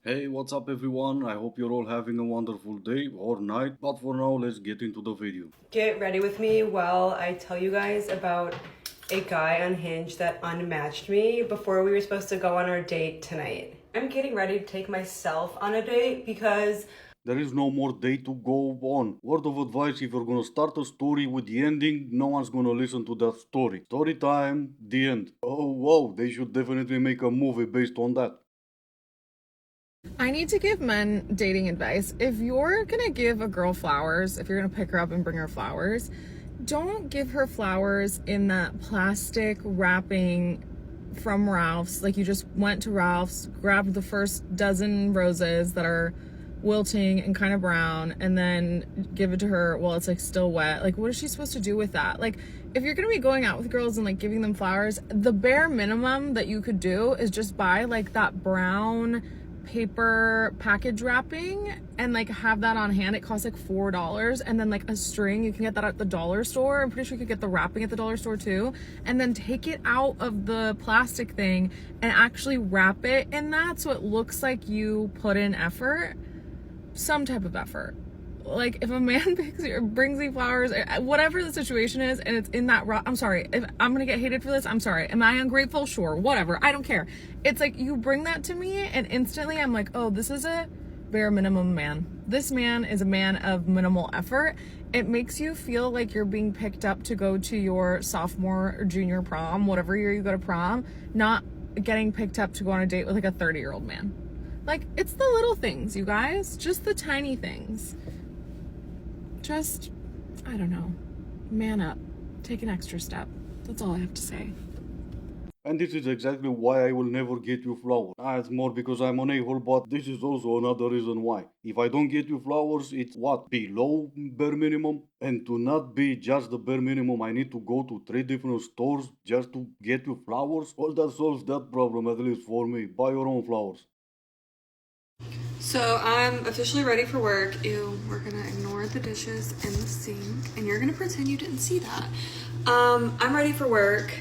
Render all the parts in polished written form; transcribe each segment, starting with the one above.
Hey, what's up everyone? I hope you're all having a wonderful day or night, but for now, let's get into the video. Get ready with me while I tell you guys about a guy on Hinge that unmatched me before we were supposed to go on our date tonight. I'm getting ready to take myself on a date because There is no more day to go on. Word of advice, if you're gonna start a story with the ending, no one's gonna listen to that story. Story time, the end. Oh wow, they should definitely make a movie based on that. I need to give men dating advice. If you're gonna give a girl flowers, if you're gonna pick her up and bring her flowers, don't give her flowers in that plastic wrapping from Ralph's. Like you just went to Ralph's, grabbed the first dozen roses that are wilting and kind of brown, and then give it to her while it's like still wet. Like, what is she supposed to do with that? Like, if you're gonna be going out with girls and like giving them flowers, the bare minimum that you could do is just buy like that brown paper package wrapping and like have that on hand. It costs like $4, and then like a string, you can get that at the dollar store. I'm pretty sure you could get the wrapping at the dollar store too, and then take it out of the plastic thing and actually wrap it in that so it looks like you put in effort, some type of effort. Like if a man brings me flowers, whatever the situation is, and it's in that I'm sorry if I'm gonna get hated for this. I'm sorry. Am I ungrateful? Sure, whatever. I don't care. It's like you bring that to me and instantly I'm like, oh, this is a bare minimum man. This man is a man of minimal effort. It makes you feel like you're being picked up to go to your sophomore or junior prom, whatever year you go to prom, not getting picked up to go on a date with like a 30-year-old man. Like, it's the little things, you guys, just the tiny things. Just, I don't know, man up, take an extra step. That's all I have to say. And this is exactly why I will never get you flowers. It's more because I'm an a-hole, but this is also another reason why. If I don't get you flowers, it's what? Below bare minimum? And to not be just the bare minimum, I need to go to 3 different stores just to get you flowers? Well, that solves that problem, at least for me. Buy your own flowers. So I'm officially ready for work. Ew, we're gonna ignore the dishes in the sink and you're gonna pretend you didn't see that. I'm ready for work,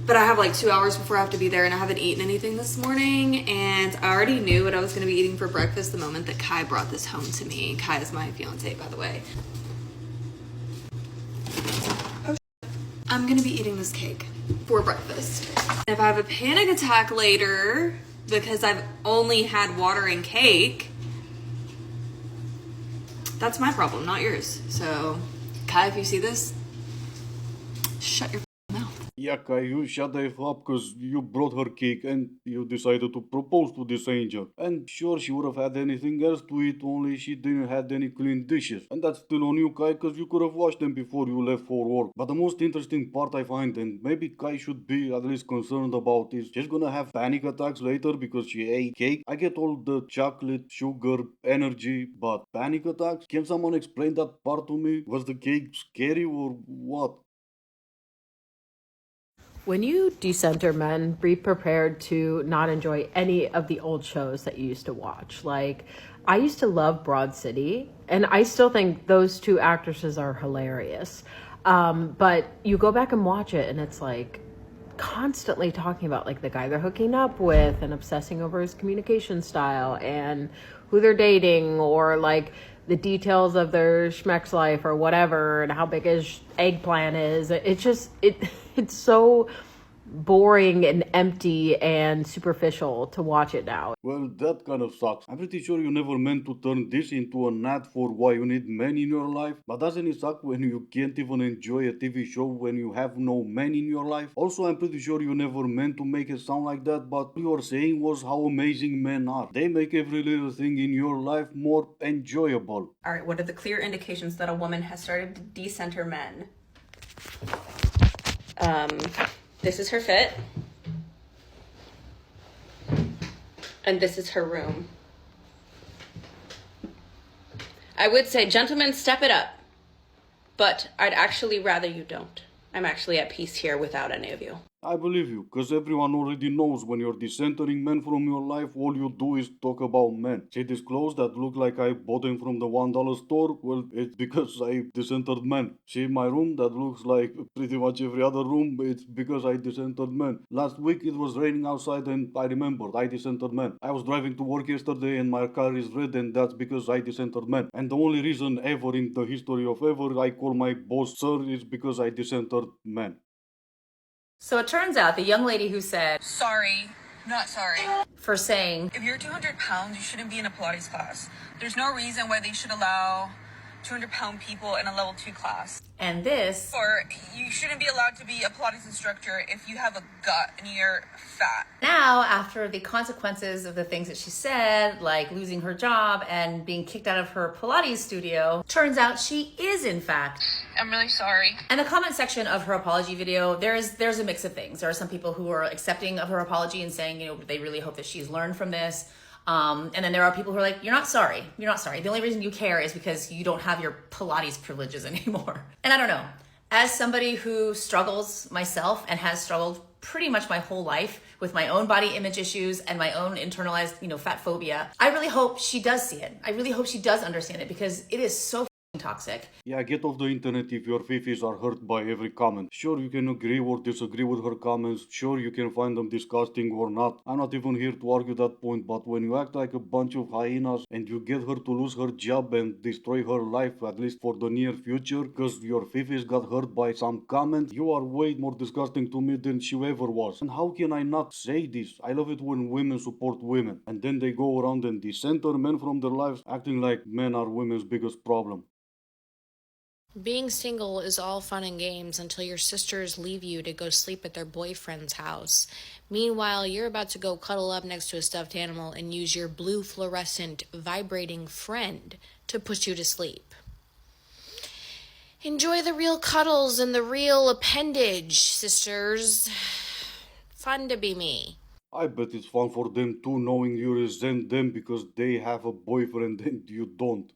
but I have like 2 hours before I have to be there and I haven't eaten anything this morning, and I already knew what I was gonna be eating for breakfast the moment that Kai brought this home to me. Kai is my fiance, by the way. I'm gonna be eating this cake for breakfast. If I have a panic attack later because I've only had water and cake, that's my problem, not yours. So, Kai, if you see this, shut your mouth. Yeah, Kai, you shut the F up because you brought her cake and you decided to propose to this angel. And sure, she would have had anything else to eat, only she didn't have any clean dishes. And that's still on you, Kai, because you could have washed them before you left for work. But the most interesting part I find, and maybe Kai should be at least concerned about, is she's gonna have panic attacks later because she ate cake. I get all the chocolate, sugar, energy, but panic attacks? Can someone explain that part to me? Was the cake scary or what? When you decenter men, be prepared to not enjoy any of the old shows that you used to watch. Like, I used to love Broad City, and I still think those two actresses are hilarious. But you go back and watch it, and it's like constantly talking about like the guy they're hooking up with and obsessing over his communication style and who they're dating, or like the details of their schmeck's life or whatever, and how big his eggplant is. It's so boring and empty and superficial to watch it now. Well, that kind of sucks. I'm pretty sure you never meant to turn this into an ad for why you need men in your life. But doesn't it suck when you can't even enjoy a TV show when you have no men in your life? Also, I'm pretty sure you never meant to make it sound like that, but what you were saying was how amazing men are. They make every little thing in your life more enjoyable. All right, what are the clear indications that a woman has started to decenter men? This is her fit. And this is her room. I would say, gentlemen, step it up. But I'd actually rather you don't. I'm actually at peace here without any of you. I believe you, because everyone already knows when you're decentering men from your life, all you do is talk about men. See these clothes that look like I bought them from the $1 store? Well, it's because I decentered men. See my room that looks like pretty much every other room? It's because I decentered men. Last week it was raining outside and I remembered I decentered men. I was driving to work yesterday and my car is red and that's because I decentered men. And the only reason ever in the history of ever I call my boss sir is because I decentered men. So it turns out the young lady who said, Sorry, not sorry. for saying, If you're 200 pounds, you shouldn't be in a Pilates class. There's no reason why they should allow 200-pound people in a level 2 class. and this, Or you shouldn't be allowed to be a Pilates instructor if you have a gut and you're fat. now after the consequences of the things that she said, like losing her job and being kicked out of her Pilates studio, turns out she is in fact. I'm really sorry. And the comment section of her apology video, there's a mix of things. There are some people who are accepting of her apology and saying, you know, they really hope that she's learned from this. And then there are people who are like, you're not sorry. You're not sorry. The only reason you care is because you don't have your Pilates privileges anymore. And I don't know, as somebody who struggles myself and has struggled pretty much my whole life with my own body image issues and my own internalized, fat phobia, I really hope she does see it. I really hope she does understand it because it is so toxic. Yeah, get off the internet if your fifis are hurt by every comment. Sure, you can agree or disagree with her comments. Sure, you can find them disgusting or not. I'm not even here to argue that point, but when you act like a bunch of hyenas and you get her to lose her job and destroy her life, at least for the near future, because your fifis got hurt by some comment, you are way more disgusting to me than she ever was. And how can I not say this? I love it when women support women, and then they go around and decenter men from their lives, acting like men are women's biggest problem. Being single is all fun and games until your sisters leave you to go sleep at their boyfriend's house. Meanwhile, you're about to go cuddle up next to a stuffed animal and use your blue fluorescent vibrating friend to put you to sleep. Enjoy the real cuddles and the real appendage, sisters. Fun to be me. I bet it's fun for them too, knowing you resent them because they have a boyfriend and you don't.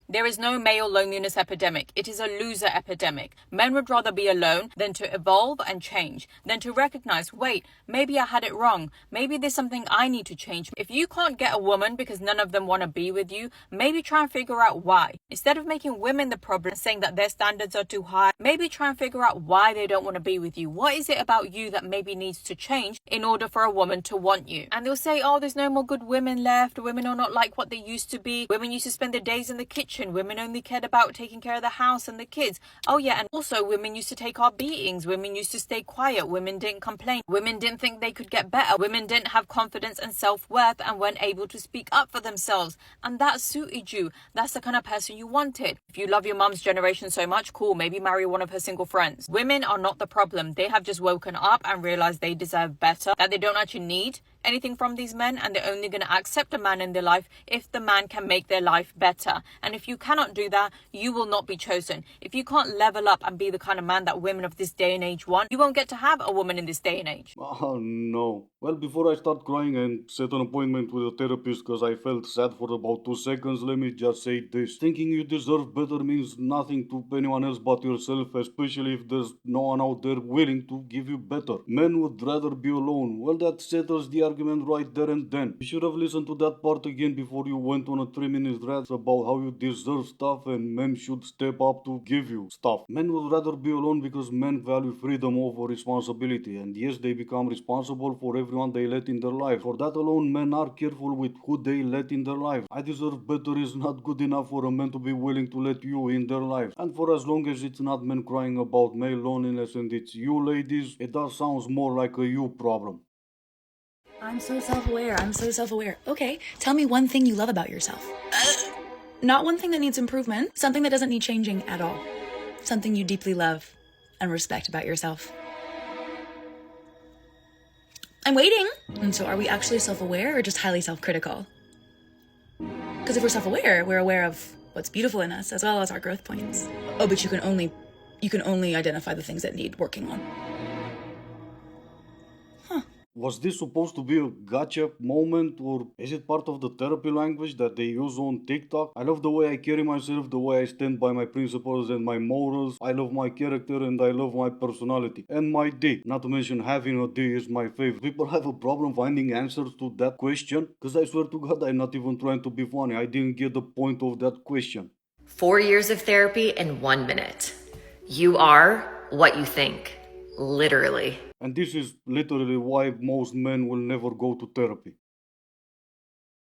There is no male loneliness epidemic. It is a loser epidemic. Men would rather be alone than to evolve and change, than to recognize, wait, maybe I had it wrong. Maybe there's something I need to change. If you can't get a woman because none of them want to be with you, maybe try and figure out why. Instead of making women the problem, saying that their standards are too high, maybe try and figure out why they don't want to be with you. What is it about you that maybe needs to change in order for a woman to want you? And they'll say, oh, there's no more good women left. Women are not like what they used to be. Women used to spend their days in the kitchen. Women only cared about taking care of the house and the kids. Oh yeah, and also women used to take our beatings. Women used to stay quiet. Women didn't complain. Women didn't think they could get better. Women didn't have confidence and self-worth and weren't able to speak up for themselves. And that suited you. That's the kind of person you wanted. If you love your mum's generation so much, cool, maybe marry one of her single friends. Women are not the problem. They have just woken up and realized they deserve better, that they don't actually need anything from these men, and they're only going to accept a man in their life if the man can make their life better. And if you cannot do that, you will not be chosen. If you can't level up and be the kind of man that women of this day and age want, you won't get to have a woman in this day and age. Oh no. Well, before I start crying and set an appointment with a therapist because I felt sad for about 2 seconds, let me just say this. Thinking you deserve better means nothing to anyone else but yourself, especially if there's no one out there willing to give you better. Men would rather be alone. Well, that settles the argument right there and then. You should have listened to that part again before you went on a 3-minute rant about how you deserve stuff and men should step up to give you stuff. Men would rather be alone because men value freedom over responsibility, and yes, they become responsible for everyone they let in their life. For that alone, men are careful with who they let in their life. I deserve better is not good enough for a man to be willing to let you in their life. And for as long as it's not men crying about male loneliness and it's you ladies, it does sounds more like a you problem. I'm so self-aware. Okay, tell me one thing you love about yourself. Not one thing that needs improvement. Something that doesn't need changing at all. Something you deeply love and respect about yourself. I'm waiting. And so are we actually self-aware or just highly self-critical? Because if we're self-aware, we're aware of what's beautiful in us as well as our growth points. Oh, but you can only identify the things that need working on. Was this supposed to be a gotcha moment, or is it part of the therapy language that they use on TikTok? I love the way I carry myself, the way I stand by my principles and my morals. I love my character and I love my personality. And my D, not to mention having a D is my favorite. People have a problem finding answers to that question, because I swear to God, I'm not even trying to be funny. I didn't get the point of that question. 4 years of therapy in 1 minute. You are what you think. Literally. And this is literally why most men will never go to therapy.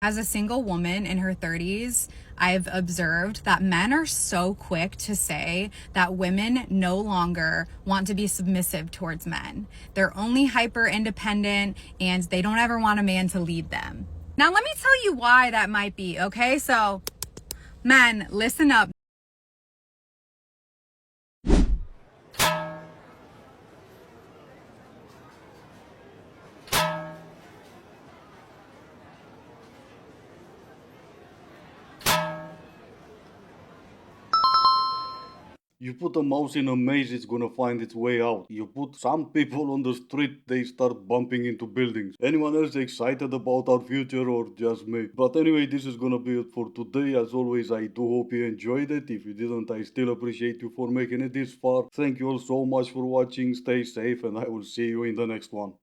As a single woman in her 30s, I've observed that men are so quick to say that women no longer want to be submissive towards men. They're only hyper independent and they don't ever want a man to lead them. Now, let me tell you why that might be, okay? So, men, listen up. You put a mouse in a maze, it's gonna find its way out. You put some people on the street, they start bumping into buildings. Anyone else excited about our future or just me? But anyway, this is gonna be it for today. As always, I do hope you enjoyed it. If you didn't, I still appreciate you for making it this far. Thank you all so much for watching. Stay safe and I will see you in the next one.